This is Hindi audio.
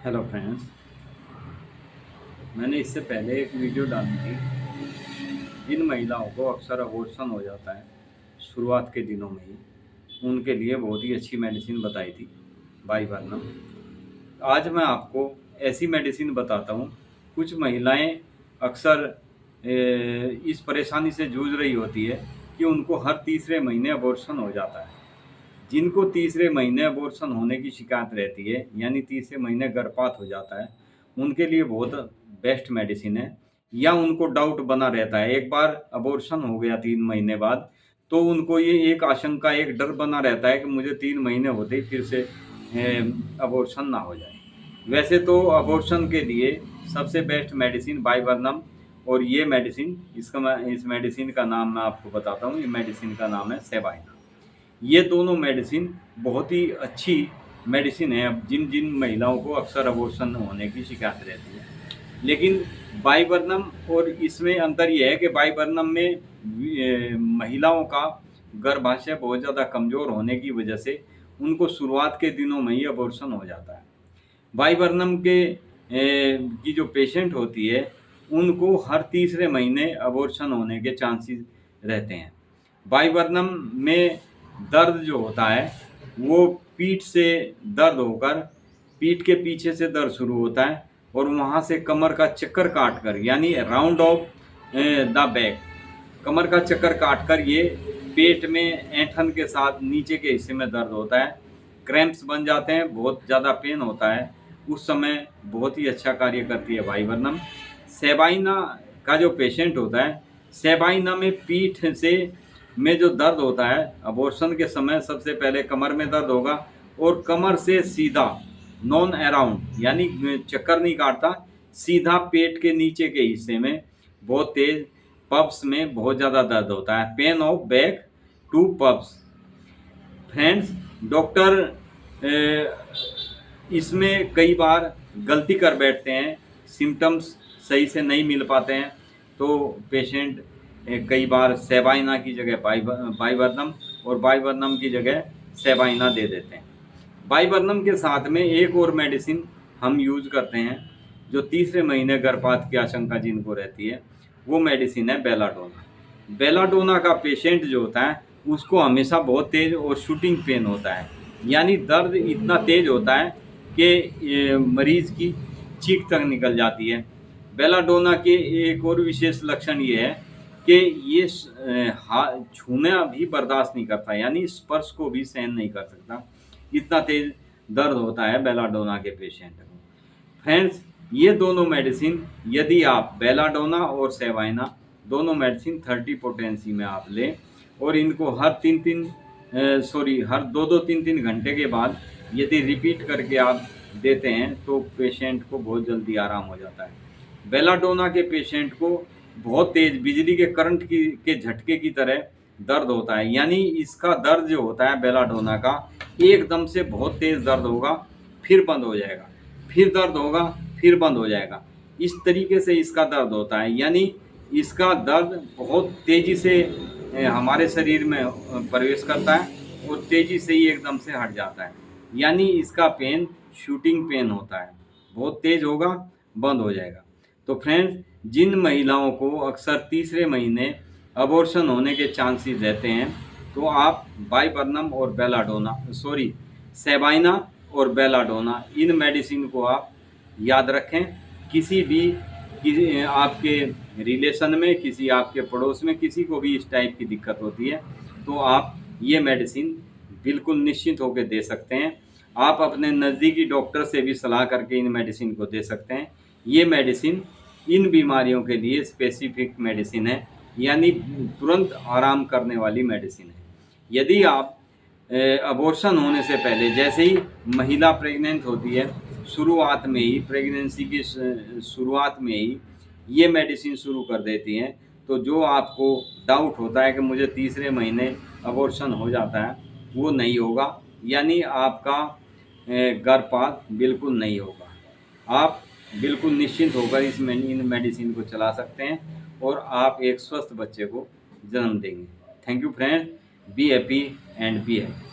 Hello friends. मैंने इससे पहले एक वीडियो डाली थी। जिन महिलाओं को अक्सर अबॉर्शन हो जाता है शुरुआत के दिनों में ही, उनके लिए बहुत ही अच्छी मेडिसिन बताई थी, बाई वर्नम। आज मैं आपको ऐसी मेडिसिन बताता हूँ। कुछ महिलाएं अक्सर इस परेशानी से जूझ रही होती है कि उनको हर तीसरे महीने अबॉर्शन हो जाता है। जिनको तीसरे महीने अबॉर्शन होने की शिकायत रहती है, यानी तीसरे महीने गर्भपात हो जाता है, उनके लिए बहुत बेस्ट मेडिसिन है। या उनको डाउट बना रहता है, एक बार अबॉर्शन हो गया 3 महीने बाद, तो उनको ये एक आशंका, एक डर बना रहता है कि मुझे 3 महीने होते ही फिर से अबॉर्शन ना हो जाए। वैसे तो अबॉर्शन के लिए सबसे बेस्ट मेडिसिन बाइबर्नम, और ये मेडिसिन, इस मेडिसिन का नाम मैं आपको बताता हूँ। ये मेडिसिन का नाम है सेबाइना। ये दोनों मेडिसिन बहुत ही अच्छी मेडिसिन है। अब जिन जिन महिलाओं को अक्सर अबॉर्शन होने की शिकायत रहती है, लेकिन बाइबर्नम और इसमें अंतर यह है कि बाइबर्नम में महिलाओं का गर्भाशय बहुत ज़्यादा कमज़ोर होने की वजह से उनको शुरुआत के दिनों में ही अबॉर्शन हो जाता है। बाइबर्नम की जो पेशेंट होती है, उनको हर तीसरे महीने अबॉर्शन होने के चांसेस रहते हैं। बाइबर्नम में दर्द जो होता है, वो पीठ से दर्द होकर, पीठ के पीछे से दर्द शुरू होता है और वहाँ से कमर का चक्कर काट कर, यानी राउंड ऑफ द बैक, कमर का चक्कर काट कर ये पेट में ऐंठन के साथ नीचे के हिस्से में दर्द होता है। क्रैम्प्स बन जाते हैं, बहुत ज़्यादा पेन होता है। उस समय बहुत ही अच्छा कार्य करती है बाइबर्नम। सेबाइना का जो पेशेंट होता है, सेबाइना में पीठ से में जो दर्द होता है, अबॉर्शन के समय सबसे पहले कमर में दर्द होगा और कमर से सीधा नॉन अराउंड, यानी चक्कर नहीं काटता, सीधा पेट के नीचे के हिस्से में बहुत तेज पब्स में बहुत ज़्यादा दर्द होता है। Pain of back to pubs. Friends, doctor इसमें कई बार गलती कर बैठते हैं, सिम्टम्स सही से नहीं मिल पाते हैं, तो पेशेंट कई बार सेबाइना की जगह बाइबर्नम और बाइबर्नम की जगह सेबाइना दे देते हैं। बाइबर्नम के साथ में एक और मेडिसिन हम यूज करते हैं, जो तीसरे महीने गर्भपात की आशंका जिनको रहती है, वो मेडिसिन है बेलाडोना। बेलाडोना का पेशेंट जो होता है, उसको हमेशा बहुत तेज और शूटिंग पेन होता है, यानी दर्द इतना तेज होता है कि मरीज की चीख तक निकल जाती है। बेलाडोना के एक और विशेष लक्षण ये है कि ये छूना भी बर्दाश्त नहीं करता, यानी स्पर्श को भी सहन नहीं कर सकता, इतना तेज दर्द होता है बेलाडोना के पेशेंट को। फ्रेंड्स, ये दोनों मेडिसिन, यदि आप बेलाडोना और सेवाइना दोनों मेडिसिन 30 पोटेंसी में आप लें और इनको हर 2-2 3-3 घंटे के बाद यदि रिपीट करके आप देते हैं, तो पेशेंट को बहुत जल्दी आराम हो जाता है। बेलाडोना के पेशेंट को बहुत तेज बिजली के करंट के झटके की तरह दर्द होता है, यानी इसका दर्द जो होता है बेलाडोना का, एकदम से बहुत तेज दर्द होगा, फिर बंद हो जाएगा, फिर दर्द होगा, फिर बंद हो जाएगा। इस तरीके से इसका दर्द होता है, यानी इसका दर्द बहुत तेज़ी से हमारे शरीर में प्रवेश करता है और तेज़ी से ही एकदम से हट जाता है, यानी इसका पेन शूटिंग पेन होता है, बहुत तेज़ होगा, बंद हो जाएगा। तो फ्रेंड्स, जिन महिलाओं को अक्सर तीसरे महीने अबॉर्शन होने के चांसेस रहते हैं, तो आप बाइबर्नम और सेबाइना और बेलाडोना, इन मेडिसिन को आप याद रखें। किसी आपके रिलेशन में, किसी आपके पड़ोस में किसी को भी इस टाइप की दिक्कत होती है, तो आप ये मेडिसिन बिल्कुल निश्चिंत होकर दे सकते हैं। आप अपने नज़दीकी डॉक्टर से भी सलाह करके इन मेडिसिन को दे सकते हैं। ये मेडिसिन इन बीमारियों के लिए स्पेसिफिक मेडिसिन है, यानी तुरंत आराम करने वाली मेडिसिन है। यदि आप अबॉर्शन होने से पहले, जैसे ही महिला प्रेग्नेंट होती है, शुरुआत में ही, प्रेगनेंसी की शुरुआत में ही ये मेडिसिन शुरू कर देती हैं, तो जो आपको डाउट होता है कि मुझे तीसरे महीने अबॉर्शन हो जाता है, वो नहीं होगा, यानी आपका गर्भपात बिल्कुल नहीं होगा। आप बिल्कुल निश्चिंत होकर इन मेडिसिन को चला सकते हैं और आप एक स्वस्थ बच्चे को जन्म देंगे। Thank you friends, be happy and be happy.